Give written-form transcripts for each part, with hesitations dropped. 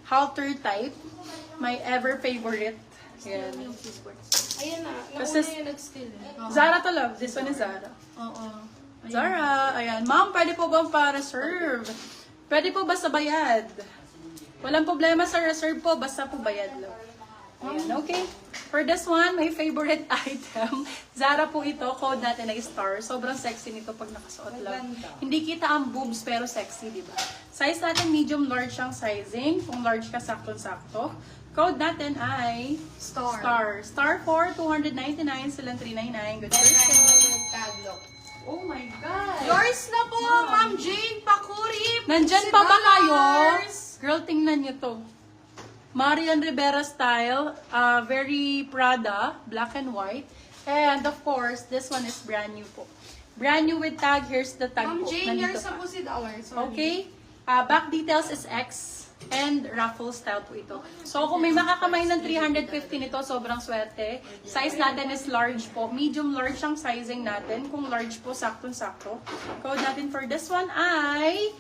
halter type. My ever favorite. Ayan. Ayan na. Kasi- Nauna yung nag-steal eh. Zara to love. This one is Zara. Oo. Zara. Ayan. Ma'am, pwede po bang pa-reserve? Pwede po ba sa bayad? Walang problema sa reserve po. Basta po bayad lang. Ayan. Okay. For this one, my favorite item. Zara po ito. Code natin ay Star. Sobrang sexy nito pag nakasuot lang. Hindi kita ang boobs pero sexy, di ba? Size natin medium large ang sizing. Kung large ka, sakto-sakto. Code natin ay Star. Star 4, 299, silang 399. Good person. Taglock. Oh my God! Yours na po, Ma'am Jane Pakuri. Nandyan pa ba kayo? Yours. Girl, tingnan nyo to. Marian Rivera style. Very Prada. Black and white. And of course, this one is brand new po. Brand new with tag. Here's the tag Ma'am po. Jane, Nandito yours na pa. po si Dollar. Sorry. Okay. Back details is X. And raffle style po ito. So, kung may makakamay ng 350 nito, sobrang swerte. Size natin is large po. Medium large ang sizing natin. Kung large po, saktong-sakto. Code natin for this one ay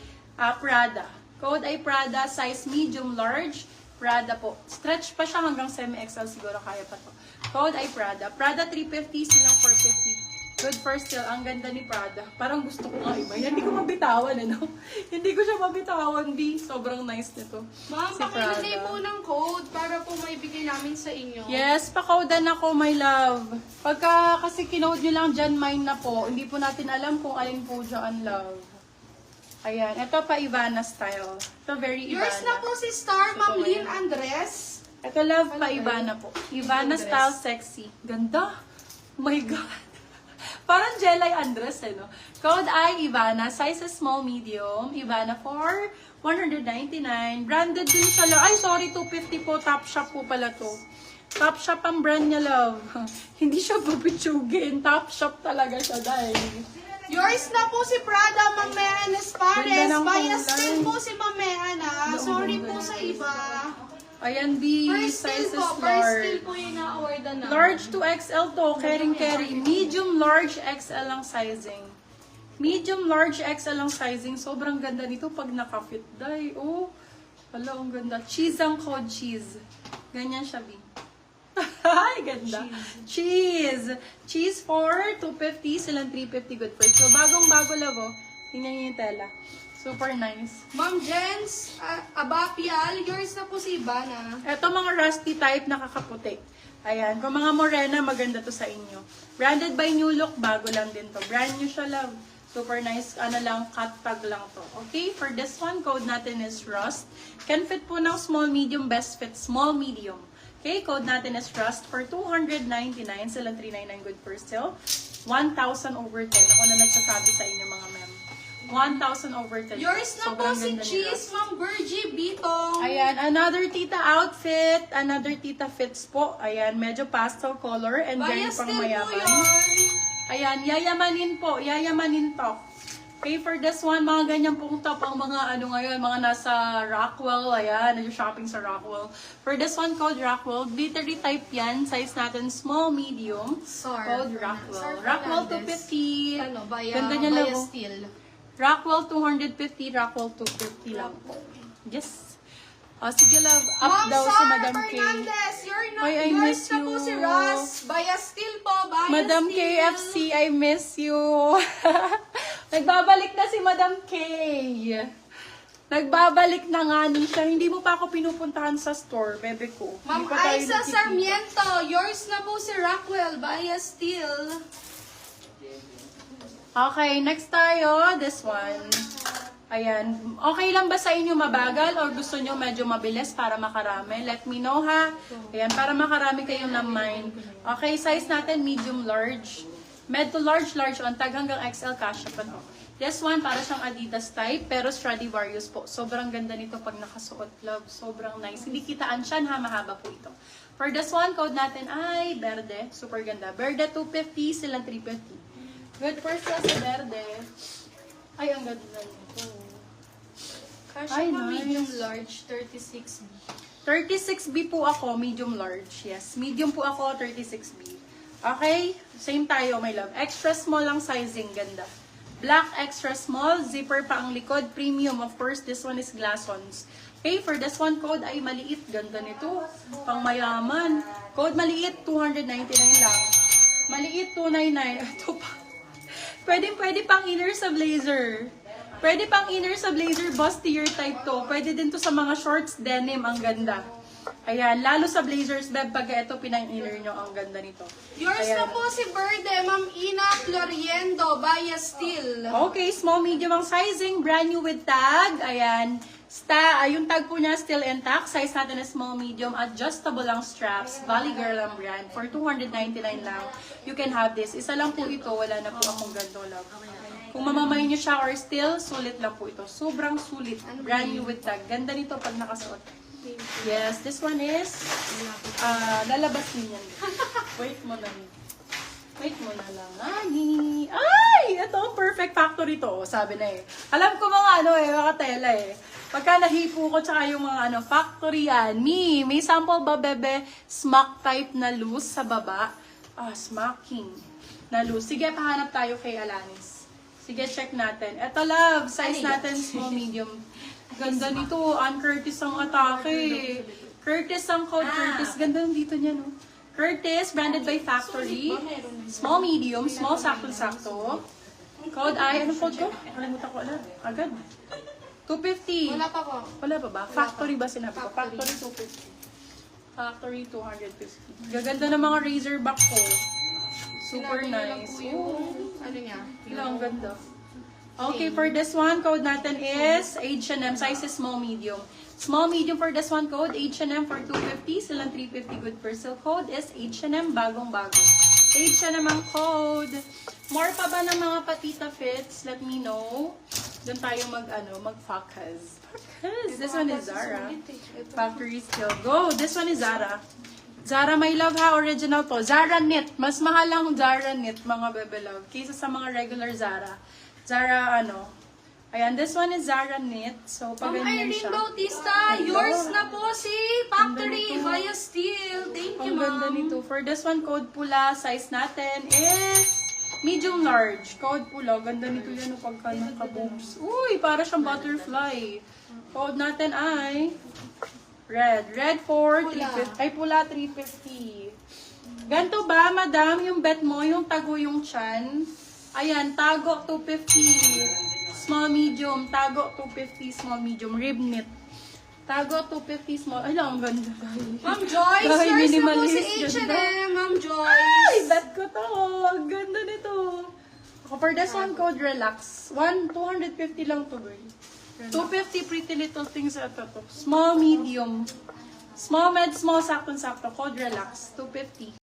Prada. Code ay Prada, size medium large. Prada po. Stretch pa siya hanggang semi-XL siguro, kaya pa to. Code ay Prada. Prada 350, silang 450. Good first sale. Ang ganda ni Prada. Parang gusto ko nga iba. Hindi ko mabitawan, ano? Hindi ko siya mabitawan, B. Sobrang nice nito. Ma'am, Si pakilagay Prada. po ng code para po maibigay namin sa inyo. Yes, pakaudan ako, my love. Pagka kasi kinode nyo lang dyan, mine na po. Hindi po natin alam kung alin po dyan, love. Ayan, ito pa Ivana style. Ito very Ivana. Yours na po si Star, Ma'am Lynn Andres. Ito love pa Ivana po. Ivana style sexy. Ganda. Oh my God. Parang Jelay Andres eh, no? Code ay Ivana. Size is small, medium. Ivana for 199. Branded din siya. Ay, sorry, 250 po. Top shop po pala to. Top shop ang brand niya, love. Hindi siya pupitsugin. Top shop talaga siya dahil. Yours na po si Prada, Ma'am Meana Espares. Ganda ng Bias kulay. din po si Ma'am Meana. Sorry po sa iba. Ayan, B. First Size still is po. First still large. po yung na-order na. Large to XL to. Carry. Medium, large, XL ang sizing. Medium, large, XL ang sizing. Sobrang ganda nito pag naka-fit. Day, oh. Hala, ang ganda. Cheese ang code, cheese. Ganyan siya, B. Ay, ganda. Cheese. Cheese for 250. Silang 350. Good price. So, bagong-bago lavo. Tingnan niyo yung tela. Super nice. Ma'am Jens, Abapial, yours na po si Ivana. Ito mga rusty type nakakaputi. Ayan. Kung mga morena, maganda to sa inyo. Branded by New Look. Bago lang din to. Brand new siya, love. Super nice. Ano lang, cut tag lang to. Okay, for this one, code natin is Rust. Can fit po ng small, medium, best fit, small, medium. Okay, code natin is Rust for 299. Silang 399 good for sale. 1,000 over 10. Ako na nagsasabi sa inyo, mga ma'am. 1,000 over 10. Yours na po Sobrang si ganda ni Cheese, Rust. Ma'am Virgie Bitong. Ayan, another tita outfit. Another tita fits po. Ayan, medyo pastel color and very Bias pang din po mayaman. yun. Ayan, yayamanin po. Yayamanin to. Okay, for this one, mga ganyan pong top ang mga ano ngayon, mga nasa Rockwell. Ayan, nag-shopping sa Rockwell. For this one, called Rockwell. Glittery type yan. Size natin, small, medium. Called Rockwell. Rockwell 250. Ano, Ganda niya Baya lang. Steel. Rockwell 250, Rockwell 250 lang po. Yes. Sige love, up Ma'am daw si Sarah Madam K. Fernandez, Ay, I yours miss na po you. si Ross. Baya Steel po, Baya Madam Steel. KFC, I miss you. Nagbabalik na si Madam K. Nagbabalik na nga ni siya. Hindi mo pa ako pinupuntahan sa store, bebe ko. Ma'am Hindi pa tayo Aiza nagkikita. Sarmiento, yours na po si Rockwell, Baya Steel. Okay, next tayo. This one. Ayan. Okay lang ba sa inyo mabagal or gusto nyo medyo mabilis para makarami? Let me know ha. Ayan, para makarami kayong naman. Okay, size natin medium large. Med to large, large on tag hanggang XL kasha pa to. This one, para siyang Adidas type, pero Stradivarius po. Sobrang ganda nito pag nakasuot, love. Sobrang nice. Hindi kitaan siya, ha? Mahaba po ito. For this one, code natin ay Verde. Super ganda. Verde 250, silang 350. Good first class sa Verde. Ay, ang ganda nito. Kasha Ay, pa nice. medium large, 36B. 36B po ako, medium large. Yes, medium po ako, 36B. Okay? Same tayo, my love. Extra small lang sizing, ganda. Black extra small, zipper pa ang likod, premium. Of course, this one is glass-ons. Okay, for this one, code ay maliit. Ganda nito. Pang mayaman. Code maliit, 299 lang. Maliit, 299. Ito pa. Pwede pang inner sa blazer. Pwede pang inner sa blazer, bustier type to. Pwede din to sa mga shorts, denim. Ang ganda. Ayan, lalo sa blazers, beb, pag ito pinang-inner nyo, ang ganda nito. Yours Ayan. na po si Birthday, Ma'am Ina Floriendo, Baya Steel. Okay, small, medium ang sizing. Brand new with tag. Ayan. Yung tag po niya still intact. Size natin is small, medium. Adjustable ang straps. Valley Girl ang brand. For 299 lang, you can have this. Isa lang po ito. Wala na po akong ganito lang. Kung mamamay niyo siya or still, sulit lang po ito. Sobrang sulit. Brand new with tag. Ganda nito pag nakasuot. Yes, this one is lalabas din yan. Wait mo lang. Wait mo na lang. Ay! Ito ang perfect factory to. Sabi na eh. Alam ko mga mga tela eh. Pagka nahipo ko tsaka yung mga factory yan. May sample ba bebe? Smack type na loose sa baba. Smacking na loose. Sige, pahanap tayo kay Alanis. Sige, check natin. Ito love, size natin small, medium. Ganda nito. Ann Curtis ang atake. Curtis ang code. Curtis. Ganda dito niya, no? Curtis, branded by Factory. Small, medium. Small, sakto-sakto. Code ay, ano code ko? Nakalimutan ko alam. Agad. 250. Wala pa po. Wala pa ba? Factory ba sinabi ko? Factory 250. Factory 250. Gaganda ng mga razorback ko. Super Sinabi niyo lang nice. po yung, ano niya? Ang ganda. Okay, for this one, code natin is H&M. Size is small, medium. Small, medium for this one, code H&M for 250. Silang 350 good per sale. Code is H&M, bagong-bago. H&M ang code. More pa ba ng mga patita fits? Let me know. Doon tayo mag-focus. Focus. This one is Zara. Factory still. Go. This one is Zara. Zara, my love ha, original to. Zara knit. Mas mahal ang Zara knit, mga bebe love. Kaysa sa mga regular Zara. Zara, ayan, this one is Zara knit. So, pag Ma'am ganyan Irene siya. Bautista, yours na po si Factory Baya Steel. Thank you, Ang ganda ma'am. nito. For this one, code pula, size natin is medium large. Code pula. Ganda nito yan pagka naka-boobs. Uy, para siyang butterfly. Code natin ay red. Red for 350. Ay, pula 350. Ganto ba, madam, yung bet mo, yung tago yung chan? Ayan, tago 250. Small, medium. Tago 250, small, medium. Rib knit. Tago 250, small. Ay, lang, ang ganda. Ma'am Joyce, Dahil yours na po si minimalist, ganda. H&M, Ma'am Joyce. Ay, bet ko to. Ang ganda nito. Ako, for this one, code relax. 250 lang to, girl. 250 pretty little things ito to. Small, medium. Small, med, small, sakto-sakto. Code relax. 250.